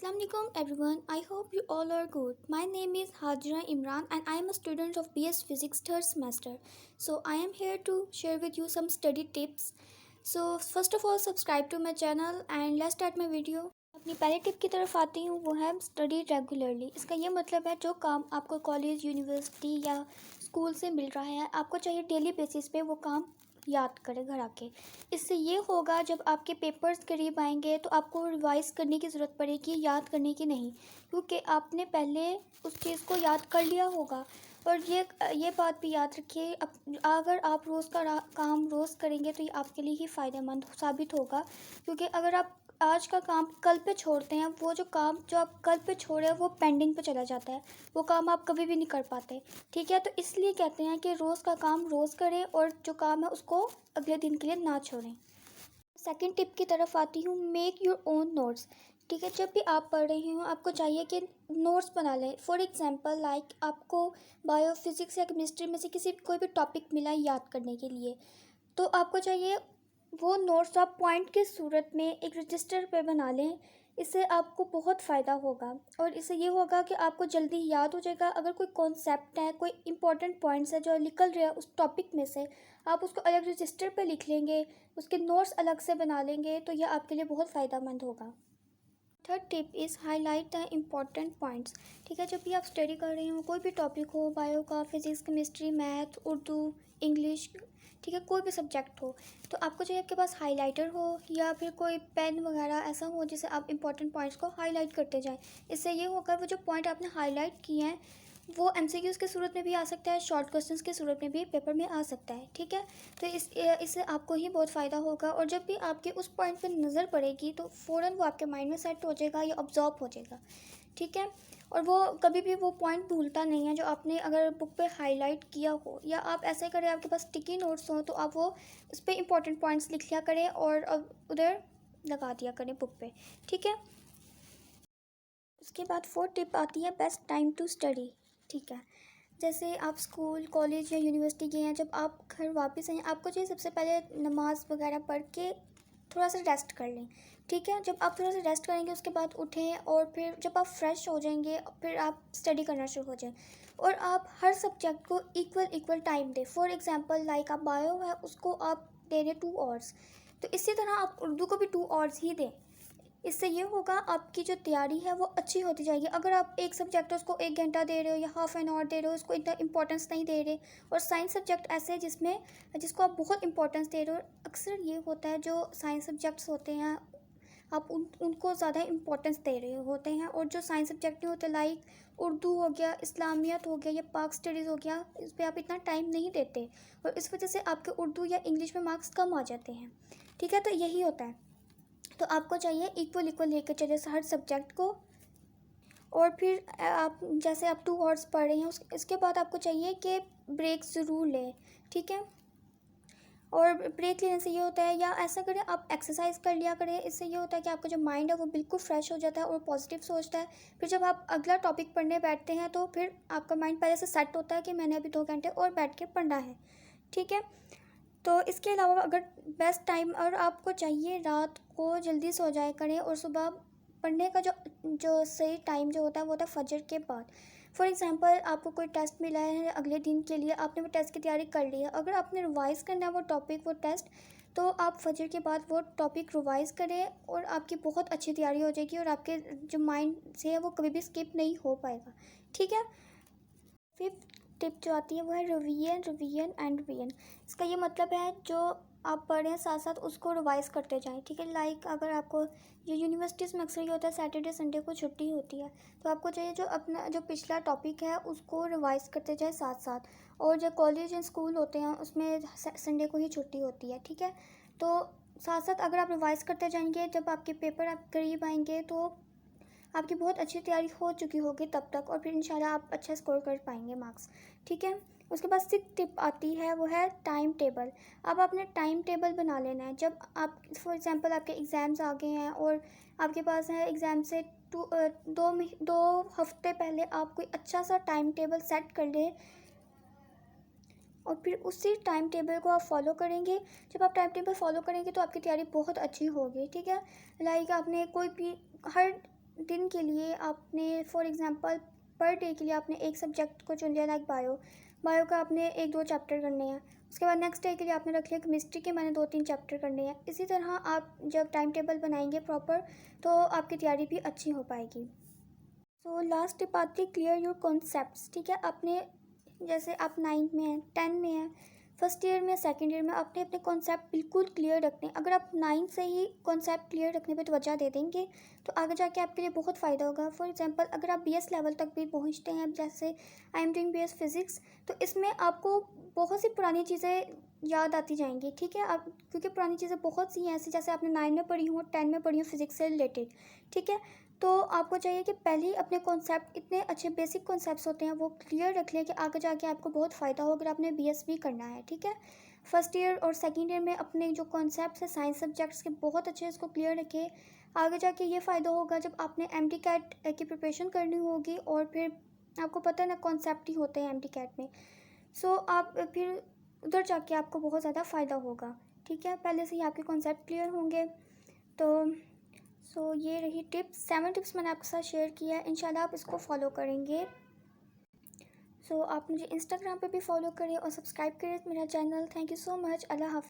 Assalamualaikum everyone. I hope you all are good. My name is Hajra Imran and I am a student of BS Physics third semester. So I am here to share with you some study tips. So first of all subscribe to my channel and let's start my video. अपनी पहली tip की तरफ आती हूँ, वो है study regularly. इसका ये मतलब है जो काम आपको कॉलेज यूनिवर्सिटी या स्कूल से मिल रहा है आपको चाहिए डेली बेसिस पे वो काम याद करें घर आके। इससे ये होगा जब आपके पेपर्स करीब आएंगे तो आपको रिवाइज़ करने की ज़रूरत पड़ेगी, याद करने की नहीं, क्योंकि आपने पहले उस चीज़ को याद कर लिया होगा। और ये बात भी याद रखिए, अगर आप रोज़ का काम रोज़ करेंगे तो ये आपके लिए ही फ़ायदेमंद साबित होगा, क्योंकि अगर आप आज का काम कल पे छोड़ते हैं, वो जो काम जो आप कल पे छोड़े वो पेंडिंग पे चला जाता है, वो काम आप कभी भी नहीं कर पाते। ठीक है, तो इसलिए कहते हैं कि रोज़ का काम रोज़ करें और जो काम है उसको अगले दिन के लिए ना छोड़ें। सेकंड टिप की तरफ आती हूँ, मेक योर ओन नोट्स। ठीक है, जब भी आप पढ़ रहे हो आपको चाहिए कि नोट्स बना लें। फॉर एग्जांपल लाइक आपको बायो फिजिक्स या केमिस्ट्री में से कोई भी टॉपिक मिला है याद करने के लिए, तो आपको चाहिए वो नोट्स आप पॉइंट की सूरत में एक रजिस्टर पे बना लें। इससे आपको बहुत फ़ायदा होगा और इससे ये होगा कि आपको जल्दी याद हो जाएगा। अगर कोई कॉन्सेप्ट है, कोई इंपॉर्टेंट पॉइंट्स है जो निकल रहा है उस टॉपिक में से, आप उसको अलग रजिस्टर पे लिख लेंगे, उसके नोट्स अलग से बना लेंगे, तो यह आपके लिए बहुत फ़ायदेमंद होगा। Third tip is highlight the important points. ठीक है, जब भी आप स्टडी कर रहे हो, कोई भी टॉपिक हो, बायो का, physics, chemistry, math, Urdu, English, ठीक है, कोई भी सब्जेक्ट हो, तो आपको चाहिए आपके पास हाइलाइटर हो या फिर कोई पेन वगैरह ऐसा हो जिससे आप इंपॉर्टेंट पॉइंट्स को हाईलाइट करते जाएं। इससे ये होगा वो जो पॉइंट आपने हाईलाइट किए हैं वो एमसीक्यूज़ के सूरत में भी आ सकता है, शॉर्ट क्वेश्चंस के सूरत में भी पेपर में आ सकता है। ठीक है, तो इससे आपको ही बहुत फ़ायदा होगा और जब भी आपके उस पॉइंट पर नज़र पड़ेगी तो फ़ौरन वो आपके माइंड में सेट हो जाएगा या ऑब्जॉर्व हो जाएगा। ठीक है, और वो कभी भी वो पॉइंट भूलता नहीं है जो आपने अगर बुक पे हाईलाइट किया हो। या आप ऐसे करें, आपके पास स्टिकी नोट्स हों तो आप वो उस पर इंपॉर्टेंट पॉइंट्स लिख लिया करें और अब उधर लगा दिया करें बुक पे। ठीक है, उसके बाद फोर्थ टिप आती है बेस्ट टाइम टू स्टडी। ठीक है, जैसे आप स्कूल, कॉलेज या यूनिवर्सिटी गए हैं, जब आप घर वापस आए आपको चाहिए सबसे पहले नमाज़ वगैरह पढ़ के थोड़ा सा रेस्ट कर लें। ठीक है, जब आप थोड़ा सा रेस्ट करेंगे उसके बाद उठें और फिर जब आप फ्रेश हो जाएंगे फिर आप स्टडी करना शुरू हो जाएं और आप हर सब्जेक्ट को इक्वल इक्वल टाइम दें। फॉर एग्जांपल लाइक आप बायो है उसको आप दे दें 2 आवर्स, तो इसी तरह आप उर्दू को भी 2 आवर्स ही दें। इससे ये होगा आपकी जो तैयारी है वो अच्छी होती जाएगी। अगर आप एक सब्जेक्ट है उसको 1 घंटा दे रहे हो या हाफ एन आवर दे रहे हो, उसको इतना इंपॉर्टेंस नहीं दे रहे, और साइंस सब्जेक्ट ऐसे है जिसको आप बहुत इंपॉर्टेंस दे रहे हो। अक्सर ये होता है जो साइंस सब्जेक्ट्स होते हैं आप उनको ज़्यादा इंपॉर्टेंस दे रहे होते हैं, और जो साइंस सब्जेक्ट नहीं होते लाइक उर्दू हो गया, इस्लामियत हो गया या पाक स्टडीज़ हो गया, इस पर आप इतना टाइम नहीं देते और इस वजह से आपके उर्दू या इंग्लिश में मार्क्स कम आ जाते हैं। ठीक है, तो यही होता है। तो आपको चाहिए इक्वल इक्वल लेकर चले हर सब्जेक्ट को। और फिर आप जैसे आप 2 आवर्स पढ़ रहे हैं इसके बाद आपको चाहिए कि ब्रेक ज़रूर लें। ठीक है, और ब्रेक लेने से ये होता है, या ऐसा करें आप एक्सरसाइज कर लिया करें, इससे ये होता है कि आपका जो माइंड है वो बिल्कुल फ्रेश हो जाता है और पॉजिटिव सोचता है। फिर जब आप अगला टॉपिक पढ़ने बैठते हैं तो फिर आपका माइंड पहले से सेट होता है कि मैंने अभी 2 घंटे और बैठ के पढ़ना है। ठीक है, तो इसके अलावा अगर बेस्ट टाइम, और आपको चाहिए रात को जल्दी सो जाया करें और सुबह पढ़ने का जो जो सही टाइम जो होता है वो होता है फजर के बाद। फॉर एग्जांपल आपको कोई टेस्ट मिला है अगले दिन के लिए, आपने वो टेस्ट की तैयारी कर ली है, अगर आपने रिवाइज़ करना है वो टॉपिक, वो टेस्ट, तो आप फजर के बाद वो टॉपिक रिवाइज़ करें और आपकी बहुत अच्छी तैयारी हो जाएगी और आपके जो माइंड से है वो कभी भी स्किप नहीं हो पाएगा। ठीक है, फिफ्थ टिप जो आती है वो है रिवीजन रिवीजन एंड रिवीजन। इसका ये मतलब है जो आप पढ़ें साथ साथ उसको रिवाइज़ करते जाएं। ठीक है, लाइक अगर आपको ये यूनिवर्सिटीज़ में अक्सर ये होता है सैटरडे संडे को छुट्टी होती है, तो आपको चाहिए जो अपना जो पिछला टॉपिक है उसको रिवाइज़ करते जाए साथ साथ। और जो कॉलेज एंड स्कूल होते हैं उसमें संडे को ही छुट्टी होती है। ठीक है, तो साथ साथ अगर आप रिवाइज़ करते जाएंगे, जब आपके पेपर आप करीब आएंगे तो आपकी बहुत अच्छी तैयारी हो चुकी होगी तब तक, और फिर इंशाल्लाह आप अच्छा स्कोर कर पाएंगे मार्क्स। ठीक है, उसके बाद सिक्स टिप आती है वो है टाइम टेबल। अब आपने टाइम टेबल बना लेना है। जब आप फॉर एग्जांपल आपके एग्ज़ाम्स आ गए हैं और आपके पास है एग्ज़ाम से 2 हफ्ते पहले आप कोई अच्छा सा टाइम टेबल सेट कर ले और फिर उसी टाइम टेबल को आप फॉलो करेंगे। जब आप टाइम टेबल फॉलो करेंगे तो आपकी तैयारी बहुत अच्छी होगी। ठीक है, लाइक आपने कोई भी हर दिन के लिए आपने फॉर एग्ज़ाम्पल पर डे के लिए आपने एक सब्जेक्ट को चुन लिया, लाइक बायो का आपने 1-2 चैप्टर करने हैं। उसके बाद नेक्स्ट डे के लिए आपने रख लिया केमिस्ट्री के मैंने 2-3 चैप्टर करने हैं। इसी तरह आप जब टाइम टेबल बनाएंगे प्रॉपर, तो आपकी तैयारी भी अच्छी हो पाएगी। सो लास्ट टिप आती है क्लियर योर कॉन्सेप्ट्स। ठीक है, आपने जैसे आप 9th में हैं, 10 में हैं, फर्स्ट ईयर में, सेकंड ईयर में, आपने अपने कॉन्सेप्ट बिल्कुल क्लियर रखने। अगर आप 9th से ही कॉन्सेप्ट क्लियर रखने पे तवज्जो दे देंगे, तो आगे जाके आपके लिए बहुत फ़ायदा होगा। फॉर एग्जांपल अगर आप BS लेवल तक भी पहुंचते हैं, जैसे I am doing BS physics, तो इसमें आपको बहुत सी पुरानी चीज़ें याद आती जाएंगी। ठीक है, आप क्योंकि पुरानी चीज़ें बहुत सी हैं ऐसी, जैसे आपने 9 में पढ़ी हो, 10 में पढ़ी हो फिज़िक्स से रिलेटेड। ठीक है, तो आपको चाहिए कि पहले ही अपने कॉन्सेप्ट, इतने अच्छे बेसिक कॉन्सेप्ट्स होते हैं वो क्लियर रख लें कि आगे जाके आपको बहुत फ़ायदा हो अगर आपने BS भी करना है। ठीक है, फर्स्ट ईयर और सेकंड ईयर में अपने जो कॉन्सेप्ट्स हैं साइंस सब्जेक्ट्स के, बहुत अच्छे इसको क्लियर रखें। आगे जाके ये फ़ायदा होगा जब आपने MD कैट की प्रिपरेशन करनी होगी, और फिर आपको पता है ना कॉन्सेप्ट ही होते हैं MD कैट में। सो आप फिर उधर जाके आपको बहुत ज़्यादा फ़ायदा होगा। ठीक है, पहले से ही आपके कॉन्सेप्ट क्लियर होंगे। तो ये रही टिप्स, 7 टिप्स मैंने आपके साथ शेयर किया है, इंशाल्लाह आप इसको फॉलो करेंगे। आप मुझे इंस्टाग्राम पे भी फॉलो करें और सब्सक्राइब करें मेरा channel. Thank you so much. अल्लाह हाफ़िज़।